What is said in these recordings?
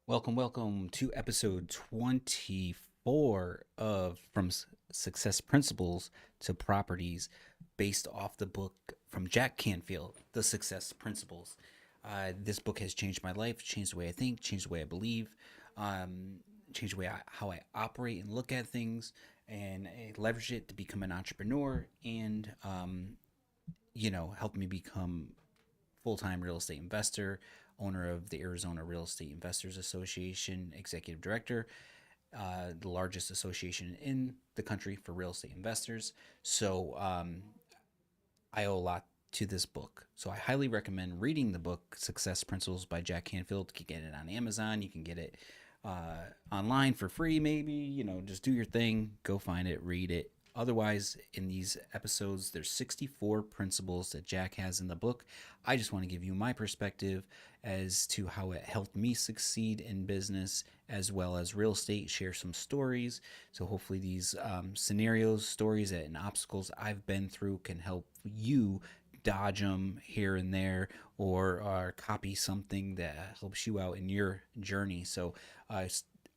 Welcome to episode 24 of Success Principles to Properties, based off the book from Jack Canfield, The Success Principles. This book has changed my life, changed the way I think, changed the way I believe, um, changed the way how I operate and look at things, and I leverage it to become an entrepreneur and, help me become full-time real estate investor, owner of the Arizona Real Estate Investors Association, executive director, the largest association in the country for real estate investors. So I owe a lot to this book. So I highly recommend reading the book Success Principles by Jack Canfield. You can get it on Amazon. You can get it online for free, maybe. Just do your thing. Go find it, read it. Otherwise, in these episodes, there's 64 principles that Jack has in the book. I just want to give you my perspective as to how it helped me succeed in business as well as real estate, share some stories. So hopefully these scenarios, stories, and obstacles I've been through can help you dodge them here and there, or copy something that helps you out in your journey. So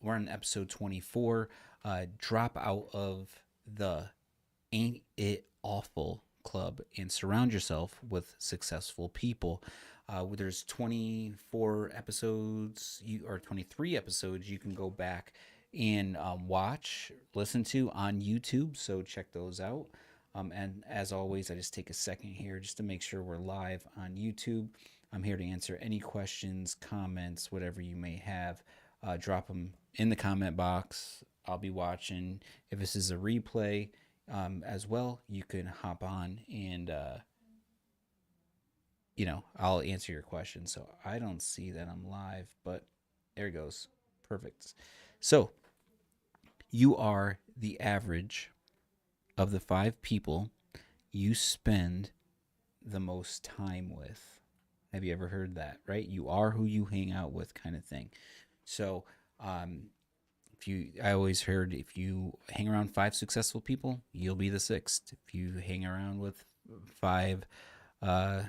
we're on episode 24. Drop out of the Ain't It Awful Club and surround yourself with successful people. There's 24 episodes, or 23 episodes you can go back and listen to on YouTube. So check those out. And as always, I just take a second here just to make sure we're live on YouTube. I'm here to answer any questions, comments, whatever you may have. Drop them in the comment box. I'll be watching. If this is a replay as well, you can hop on and, I'll answer your questions. So I don't see that I'm live, but there it goes. Perfect. So you are the average of the 5 people you spend the most time with. Have you ever heard that, right? You are who you hang out with, kind of thing. So, I always heard, if you hang around 5 successful people, you'll be the sixth. If you hang around with 5, uh,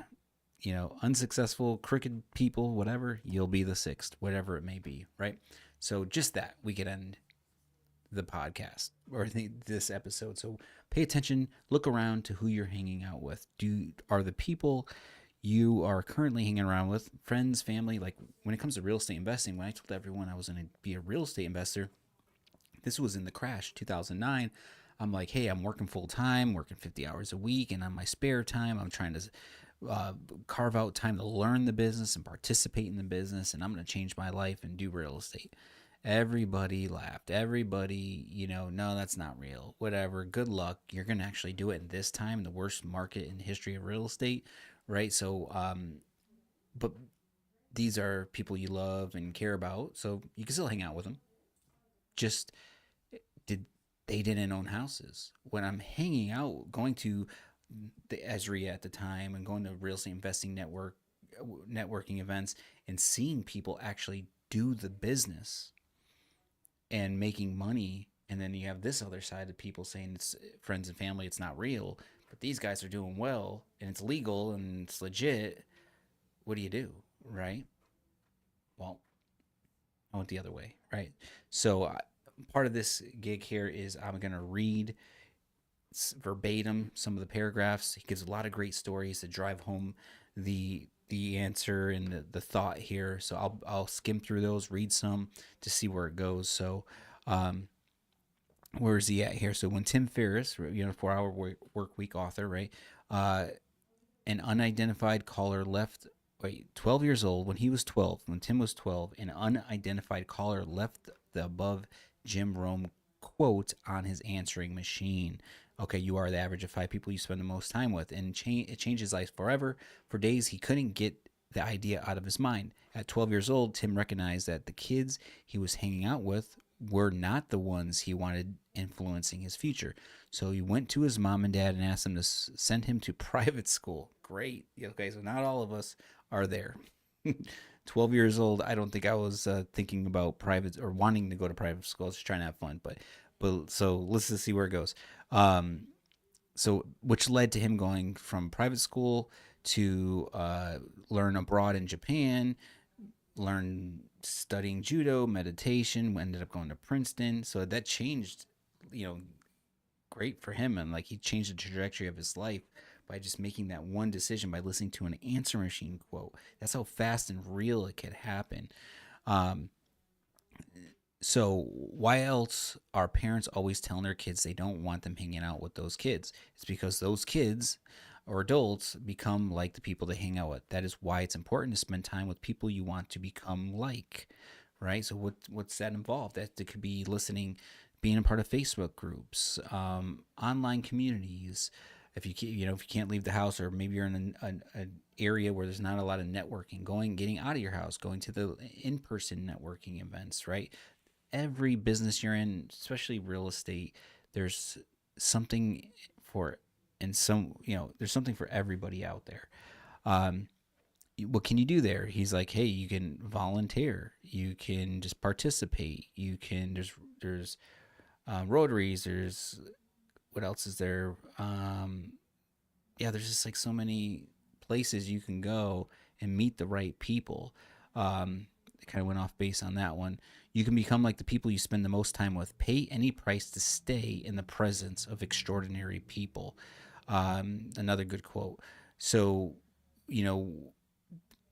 unsuccessful, crooked people, whatever, you'll be the sixth, whatever it may be, right? So just that, we could end the podcast or this episode. So pay attention, look around to who you're hanging out with. Are the people you are currently hanging around with friends, family? Like, when it comes to real estate investing, when I told everyone I was going to be a real estate investor, this was in the crash 2009. I'm like, hey, I'm working full time, working 50 hours a week, and on my spare time I'm trying to carve out time to learn the business and participate in the business, and I'm going to change my life and do real estate. Everybody laughed. Everybody, no, that's not real. Whatever. Good luck. You're going to actually do it in this time, the worst market in the history of real estate, right? So, but these are people you love and care about, so you can still hang out with them. Just did they didn't own houses. When I'm hanging out, going to the AZREIA at the time and going to real estate investing networking events and seeing people actually do the business and making money. And then you have this other side of people saying it's friends and family, it's not real, but these guys are doing well and it's legal and it's legit. What do you do, right? Well, I went the other way, right? So part of this gig here is I'm going to read verbatim some of the paragraphs. He gives a lot of great stories to drive home the answer and the thought here. So I'll skim through those, read some to see where it goes. So where is he at here? So when Tim Ferriss, 4 Hour Work Week author, right? An unidentified caller left. 12 years old, when he was 12, when Tim was 12, an unidentified caller left the above Jim Rome quote on his answering machine. Okay, you are the average of 5 people you spend the most time with, and it changed his life forever. For days, he couldn't get the idea out of his mind. At 12 years old, Tim recognized that the kids he was hanging out with were not the ones he wanted influencing his future. So he went to his mom and dad and asked them to send him to private school. Great. Okay, so not all of us are there. 12 years old, I don't think I was thinking about private or wanting to go to private school. I was just trying to have fun. But so let's just see where it goes. So which led to him going from private school to learn abroad in Japan, learn studying judo, meditation, ended up going to Princeton. So that changed, you know, great for him. And like he changed the trajectory of his life by just making that one decision by listening to an answer machine quote. That's how fast and real it could happen. Um, so why else are parents always telling their kids they don't want them hanging out with those kids? It's because those kids or adults become like the people they hang out with. That is why it's important to spend time with people you want to become like, right? So what's that involved? That could be listening, being a part of Facebook groups, online communities. If you if you can't leave the house, or maybe you're in an area where there's not a lot of networking, getting out of your house, going to the in-person networking events, right? Every business you're in, especially real estate, there's something for, and some, there's something for everybody out there. Um, what can you do there? He's like, hey, you can volunteer, you can just participate, you can, there's Rotaries, there's, what else is there? Yeah, there's just like so many places you can go and meet the right people. It kind of went off base on that one. You can become like the people you spend the most time with. Pay any price to stay in the presence of extraordinary people. Another good quote. So, you know,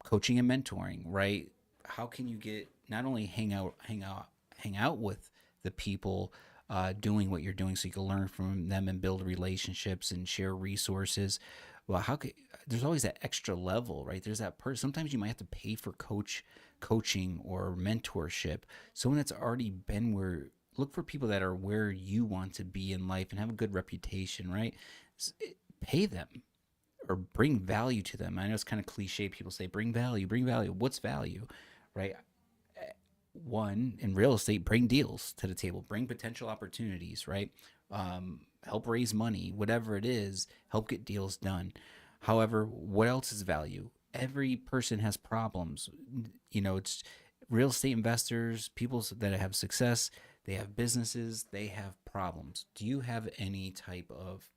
coaching and mentoring, right? How can you get, not only hang out with the people doing what you're doing, so you can learn from them and build relationships and share resources. Well, how could, there's always that extra level, right? There's that person. Sometimes you might have to pay for coaching or mentorship. Someone that's already been where, look for people that are where you want to be in life and have a good reputation, right? Pay them or bring value to them. I know it's kind of cliche. People say, bring value, bring value. What's value, right? One, in real estate, bring deals to the table, bring potential opportunities, right? Help raise money, whatever it is, help get deals done. However, what else is value? Every person has problems. It's real estate investors, people that have success, they have businesses, they have problems. Do you have any type of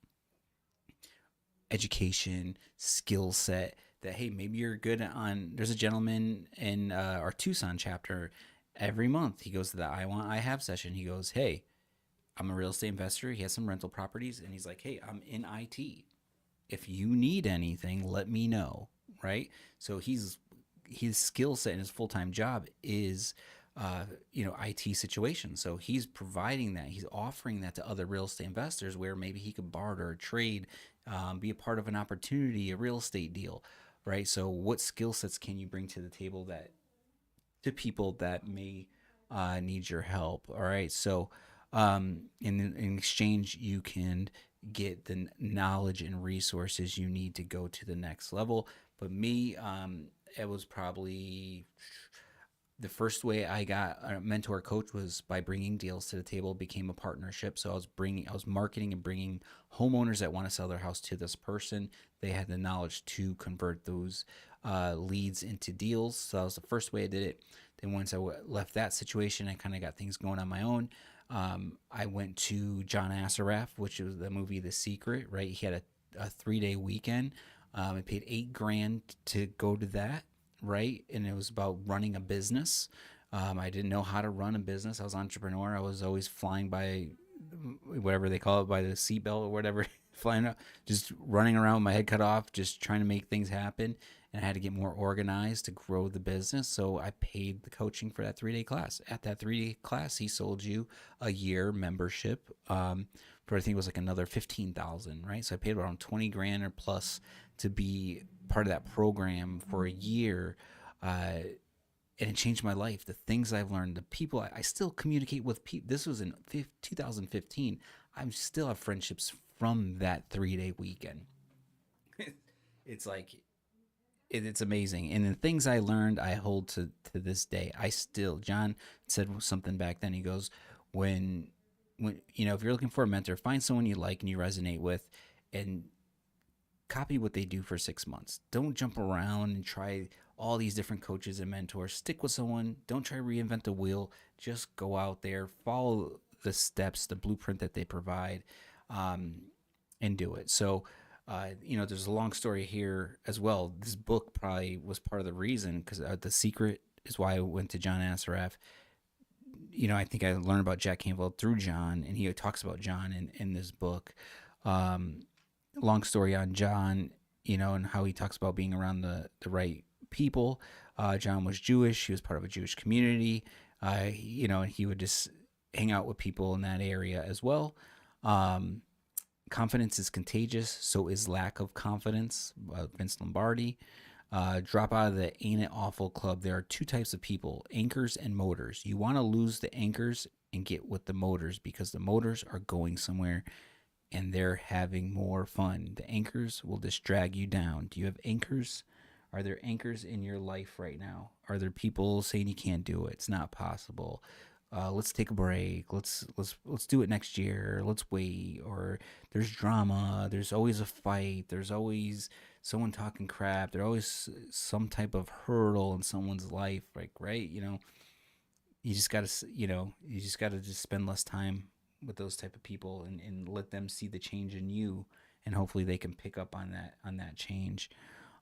education, skill set that, hey, maybe you're good on? There's a gentleman in our Tucson chapter. Every month he goes to the I have session. He goes, hey, I'm a real estate investor. He has some rental properties, and he's like, hey, I'm in IT. If you need anything, let me know, right? So his skill set in his full-time job is IT situation. So he's providing that, he's offering that to other real estate investors, where maybe he could barter or trade, be a part of an opportunity, a real estate deal, right? So what skill sets can you bring to the table, that to people that may need your help? All right. So in exchange, you can get the knowledge and resources you need to go to the next level. But me, it was probably the first way I got a mentor coach was by bringing deals to the table. It became a partnership. So I was marketing and bringing homeowners that want to sell their house to this person. They had the knowledge to convert those leads into deals. So that was the first way I did it. Then once I left that situation, I kind of got things going on my own. I went to John Assaraf, which was the movie The Secret, right? He had a 3-day weekend. I paid $8,000 to go to that, right? And it was about running a business. I didn't know how to run a business. I was an entrepreneur. I was always flying by, whatever they call it, by the seatbelt or whatever, flying up, just running around with my head cut off, just trying to make things happen. And I had to get more organized to grow the business. So I paid the coaching for that 3-day class. At that 3-day class, he sold you a year membership for, I think it was like another 15,000, right? So I paid around 20 grand or plus to be part of that program for a year. And it changed my life. The things I've learned, the people I still communicate with. This was in 2015. I still have friendships from that 3-day weekend. It's like, it's amazing. And the things I learned, I hold to this day. John said something back then. He goes, when if you're looking for a mentor, find someone you like and you resonate with, and copy what they do for 6 months. Don't jump around and try all these different coaches and mentors. Stick with someone. Don't try to reinvent the wheel. Just go out there, follow the steps, the blueprint that they provide, and do it. So, there's a long story here as well. This book probably was part of the reason, because The Secret, is why I went to John Assaraf. I think I learned about Jack Canfield through John, and he talks about John in this book. Um, Long story on John, and how he talks about being around the right people. John was Jewish. He was part of a Jewish community. He would just hang out with people in that area as well. Um, Confidence is contagious, so is lack of confidence. Vince Lombardi. Drop out of the Ain't It Awful Club. There are two types of people, anchors and motors. You want to lose the anchors and get with the motors, because the motors are going somewhere and they're having more fun. The anchors will just drag you down. Do you have anchors? Are there anchors in your life right now? Are there people saying you can't do it? It's not possible. Let's take a break. Let's do it next year. Let's wait. Or there's drama. There's always a fight. There's always someone talking crap. There's always some type of hurdle in someone's life. Like, right? You just gotta just spend less time with those type of people, and let them see the change in you, and hopefully they can pick up on that change.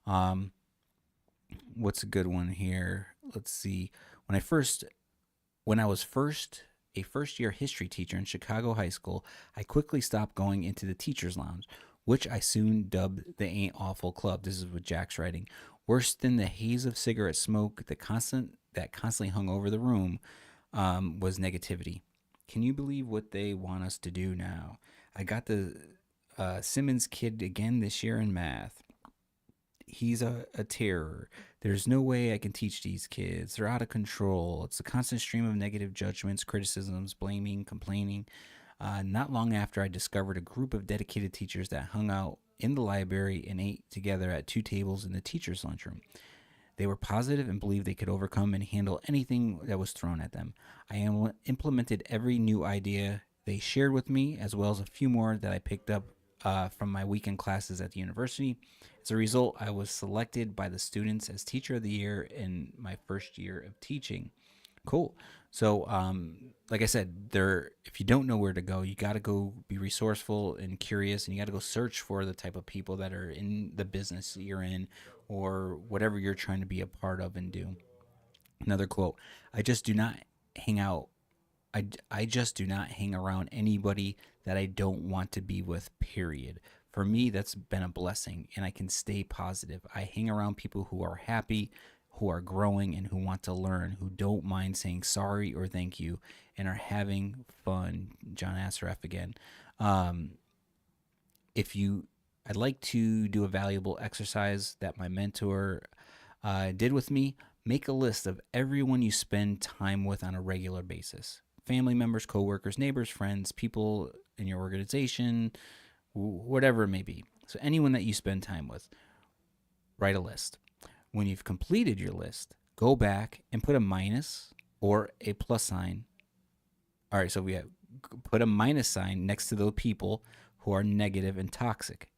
Um, what's a good one here? Let's see. When I was a first year history teacher in Chicago high school, I quickly stopped going into the teacher's lounge, which I soon dubbed the Ain't Awful Club. This is what Jack's writing. Worse than the haze of cigarette smoke that constantly hung over the room was negativity. Can you believe what they want us to do now? I got the Simmons kid again this year in math. He's a terror. There's no way I can teach these kids. They're out of control. It's a constant stream of negative judgments, criticisms, blaming, complaining. Not long after, I discovered a group of dedicated teachers that hung out in the library and ate together at two tables in the teacher's lunchroom. They were positive and believed they could overcome and handle anything that was thrown at them. I implemented every new idea they shared with me, as well as a few more that I picked up from my weekend classes at the university. As a result, I was selected by the students as Teacher of the Year in my first year of teaching. Cool. So, like I said, if you don't know where to go, you got to go be resourceful and curious, and you got to go search for the type of people that are in the business you're in, or whatever you're trying to be a part of and do. Another quote: I just do not hang out. I just do not hang around anybody that I don't want to be with, period. For me, that's been a blessing, and I can stay positive. I hang around people who are happy, who are growing, and who want to learn, who don't mind saying sorry or thank you, and are having fun. John Assaraf again. Um, if you, I'd like to do a valuable exercise that my mentor did with me. Make a list of everyone you spend time with on a regular basis: family members, coworkers, neighbors, friends, people in your organization, whatever it may be. So, anyone that you spend time with, write a list. When you've completed your list, go back and put a minus or a plus sign. All right, so we have put a minus sign next to those people who are negative and toxic,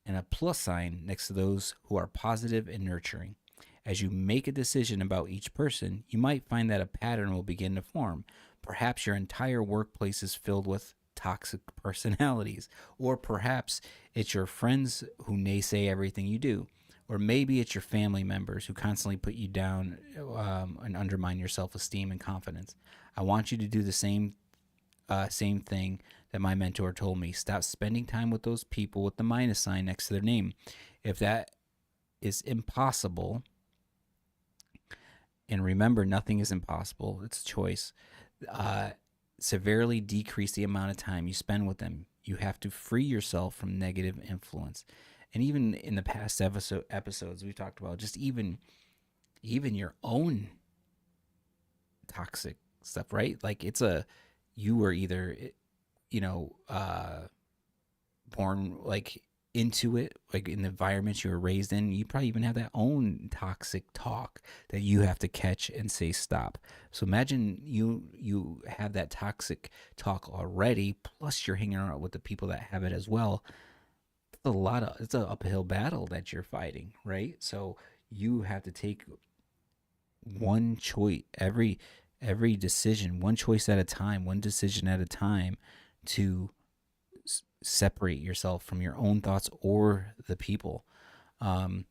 and a plus sign next to those who are positive and nurturing. As you make a decision about each person, you might find that a pattern will begin to form. Perhaps your entire workplace is filled with toxic personalities, or perhaps it's your friends who naysay everything you do, or maybe it's your family members who constantly put you down and undermine your self-esteem and confidence. I want you to do the same thing that my mentor told me. Stop spending time with those people with the minus sign next to their name. If that is impossible, and remember, nothing is impossible, it's a choice, severely decrease the amount of time you spend with them. You have to free yourself from negative influence. And even in the past episodes, we talked about just even your own toxic stuff, right? Like you were either, you know, born like into it, like in the environments you were raised in. You probably even have that own toxic talk that you have to catch and say stop. So imagine you have that toxic talk already, plus you're hanging out with the people that have it as well. It's an uphill battle that you're fighting, right? So you have to take one choice, every decision, one choice at a time, one decision at a time, to separate yourself from your own thoughts or the people. Um,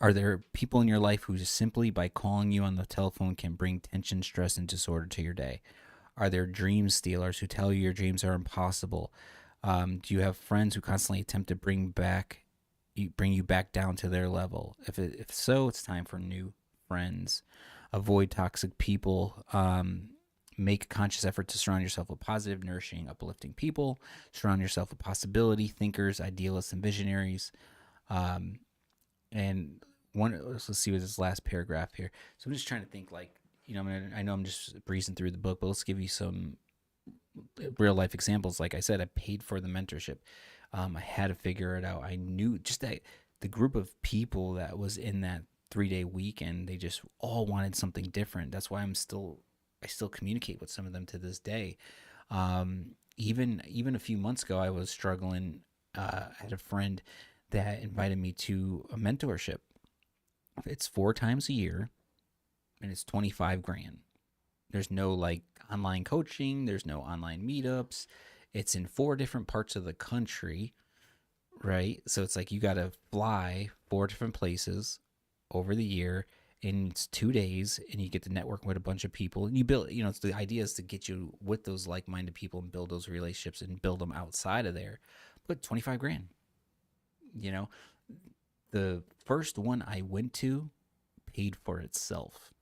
Are there people in your life who just simply by calling you on the telephone can bring tension, stress, and disorder to your day? Are there dream stealers who tell you your dreams are impossible? Do you have friends who constantly attempt to bring you back down to their level? If so, it's time for new friends. Avoid toxic people. Make a conscious effort to surround yourself with positive, nourishing, uplifting people. Surround yourself with possibility thinkers, idealists, and visionaries. Um, and let's see what this last paragraph here. So I'm just trying to think like, I know I'm just breezing through the book, but let's give you some real life examples. Like I said, I paid for the mentorship. I had to figure it out. I knew just that the group of people that was in that 3 day weekend, they just all wanted something different. That's why I still communicate with some of them to this day. Even a few months ago, I was struggling. I had a friend that invited me to a mentorship. It's 4 times a year, and it's 25 grand. There's no like online coaching. There's no online meetups. It's in 4 different parts of the country, right? So it's like you got to fly 4 different places over the year, and it's 2 days, and you get to network with a bunch of people, and you build. It's the idea is to get you with those like-minded people and build those relationships and build them outside of there. But 25 grand, you know, the first one I went to paid for itself.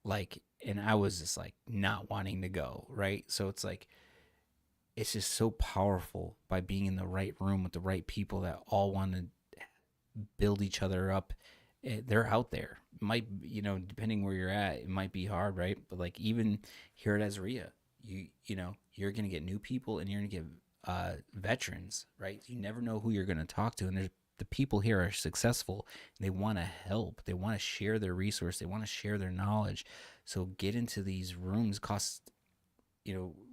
Like, and I was just like not wanting to go, right? So it's like it's just so powerful by being in the right room with the right people that all want to build each other up. They're out there. Might, depending where you're at, it might be hard, right? But like even here at AZREIA, you're gonna get new people and you're gonna get veterans, right? You never know who you're gonna talk to, and there's the people here are successful. And they want to help. They want to share their resource. They want to share their knowledge. So get into these rooms. Cost,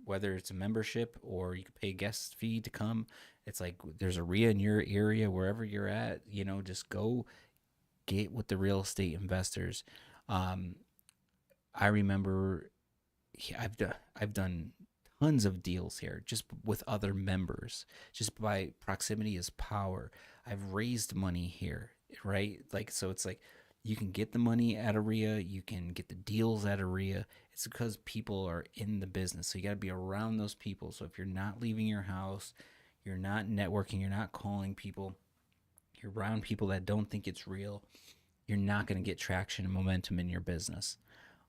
whether it's a membership or you can pay a guest fee to come. It's like there's a RIA in your area, wherever you're at. Just go get with the real estate investors. Um, I remember I've done tons of deals here just with other members. Just by proximity is power. I've raised money here, right? Like so, it's like you can get the money at AREA, you can get the deals at AREA. It's because people are in the business, so you got to be around those people. So if you're not leaving your house, you're not networking, you're not calling people, you're around people that don't think it's real, you're not going to get traction and momentum in your business.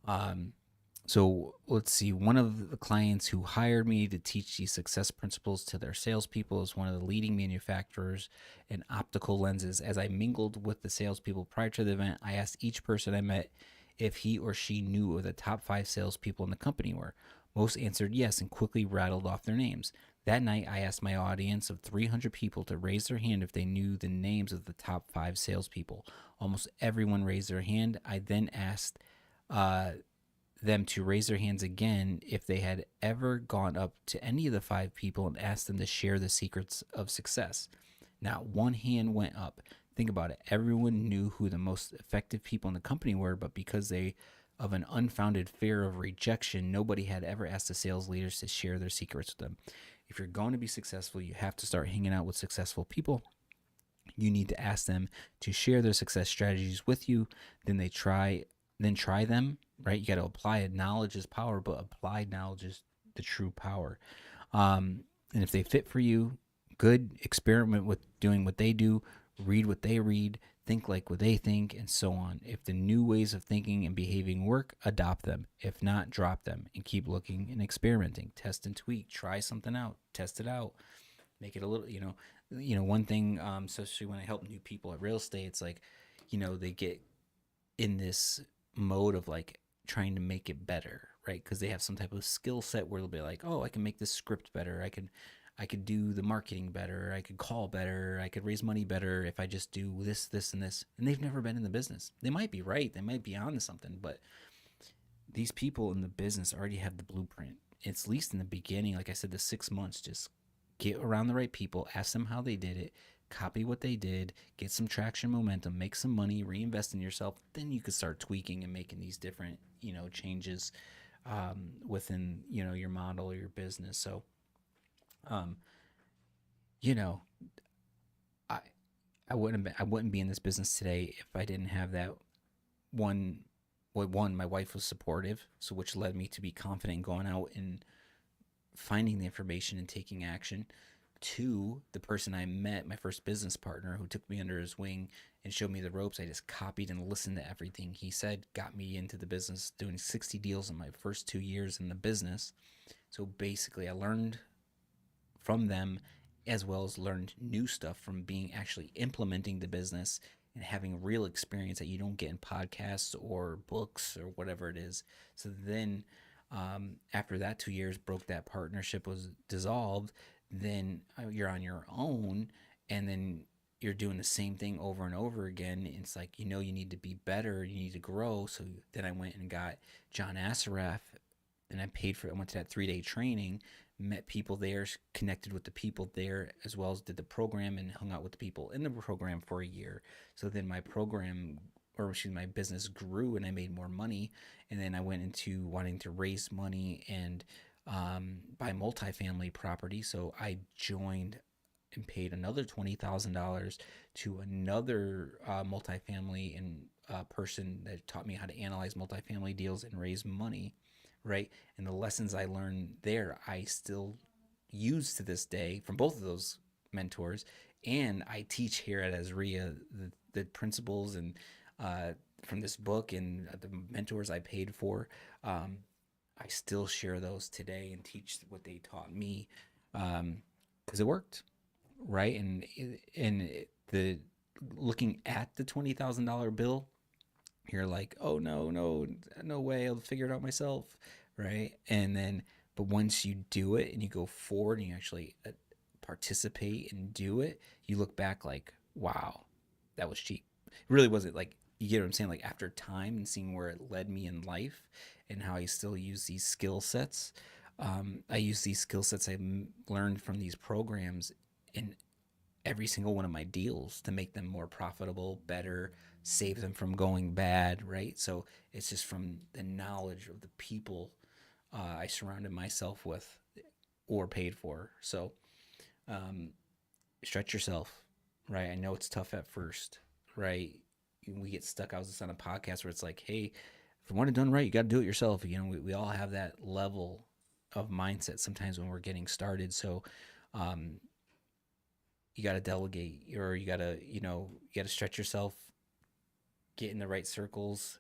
Um, so let's see. One of the clients who hired me to teach these success principles to their salespeople is one of the leading manufacturers in optical lenses. As I mingled with the salespeople prior to the event, I asked each person I met if he or she knew who the top 5 salespeople in the company were. Most answered yes and quickly rattled off their names. That night, I asked my audience of 300 people to raise their hand if they knew the names of the top 5 salespeople. Almost everyone raised their hand. I then asked uh, them to raise their hands again if they had ever gone up to any of the 5 people and asked them to share the secrets of success. Not one hand went up. Think about it. Everyone knew who the most effective people in the company were, but because they of an unfounded fear of rejection, nobody had ever asked the sales leaders to share their secrets with them. If you're going to be successful, you have to start hanging out with successful people. You need to ask them to share their success strategies with you. Then try them, right? You got to apply it. Knowledge is power, but applied knowledge is the true power. And if they fit for you, good. Experiment with doing what they do, read what they read, think like what they think, and so on. If the new ways of thinking and behaving work, adopt them. If not, drop them and keep looking and experimenting. Test and tweak. Try something out. Test it out. Make it a little, one thing, especially when I help new people at real estate, it's like, they get in this mode of like trying to make it better, right? Because they have some type of skill set where they'll be like, oh, I can make this script better. I could do the marketing better. I could call better. I could raise money better if I just do this, this, and this. And they've never been in the business. They might be right. They might be onto something, but these people in the business already have the blueprint. It's at least in the beginning, like I said, the 6 months, just get around the right people, ask them how they did it, copy what they did, get some traction, momentum, make some money, reinvest in yourself. Then you could start tweaking and making these different, changes within, your model or your business. So, um, you know, I I wouldn't be in this business today if I didn't have that one. Well, one, my wife was supportive, so which led me to be confident in going out and finding the information and taking action. Two, the person I met, my first business partner, who took me under his wing and showed me the ropes. I just copied and listened to everything he said, got me into the business, doing 60 deals in my first 2 years in the business. So basically, I learned from them as well as learned new stuff from being actually implementing the business and having real experience that you don't get in podcasts or books or whatever it is. So then, after that 2 years broke, that partnership was dissolved. Then you're on your own, and then you're doing the same thing over and over again. It's like, you need to be better, you need to grow. So then I went and got John Assaraf, and I went to that 3-day training, met people there, connected with the people there, as well as did the program and hung out with the people in the program for a year. So then my business grew and I made more money. And then I went into wanting to raise money and buy multifamily property. So I joined and paid another $20,000 to another multifamily and person that taught me how to analyze multifamily deals and raise money, right? And the lessons I learned there, I still use to this day from both of those mentors. And I teach here at AZREIA the principles and from this book and the mentors I paid for. I still share those today and teach what they taught me because it worked, right? The looking at the $20,000 bill, you're like, oh no, no, no way, I'll figure it out myself, right? And then, but once you do it and you go forward and you actually participate and do it, you look back like, wow, that was cheap. It really wasn't. Like, you get what I'm saying? Like, after time and seeing where it led me in life and how I still use these skill sets, I use these skill sets I learned from these programs in every single one of my deals to make them more profitable, better, save them from going bad, right? So it's just from the knowledge of the people I surrounded myself with or paid for. So um, stretch yourself, right? I know it's tough at first, right? We get stuck. I was just on a podcast where it's like, hey, if you want it done right, you got to do it yourself. We all have that level of mindset sometimes when we're getting started. So um, you got to delegate, or you got to stretch yourself, get in the right circles,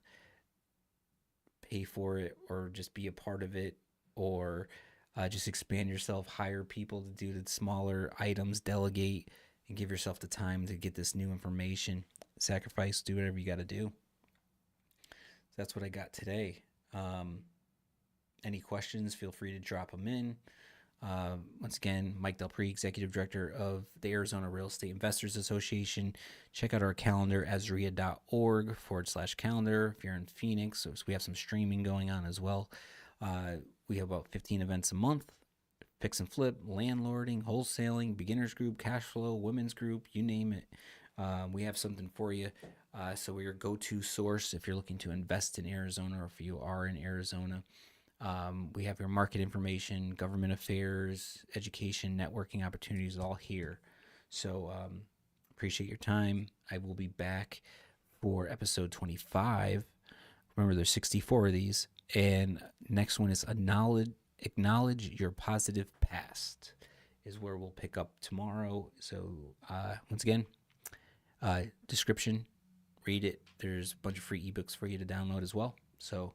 pay for it, or just be a part of it, or just expand yourself, hire people to do the smaller items, delegate, and give yourself the time to get this new information. Sacrifice, do whatever you got to do. So that's what I got today. Um, any questions, feel free to drop them in. Once again, Mike DelPrete, Executive Director of the Arizona Real Estate Investors Association. Check out our calendar, azrea.org/calendar if you're in Phoenix. So we have some streaming going on as well. We have about 15 events a month. Fix and flip, landlording, wholesaling, beginners group, cash flow, women's group, you name it. We have something for you. So we're your go-to source if you're looking to invest in Arizona or if you are in Arizona. We have your market information, government affairs, education, networking opportunities all here. So appreciate your time. I will be back for episode 25. Remember, there's 64 of these. And next one is acknowledge your positive past is where we'll pick up tomorrow. So once again, description, read it. There's a bunch of free ebooks for you to download as well. So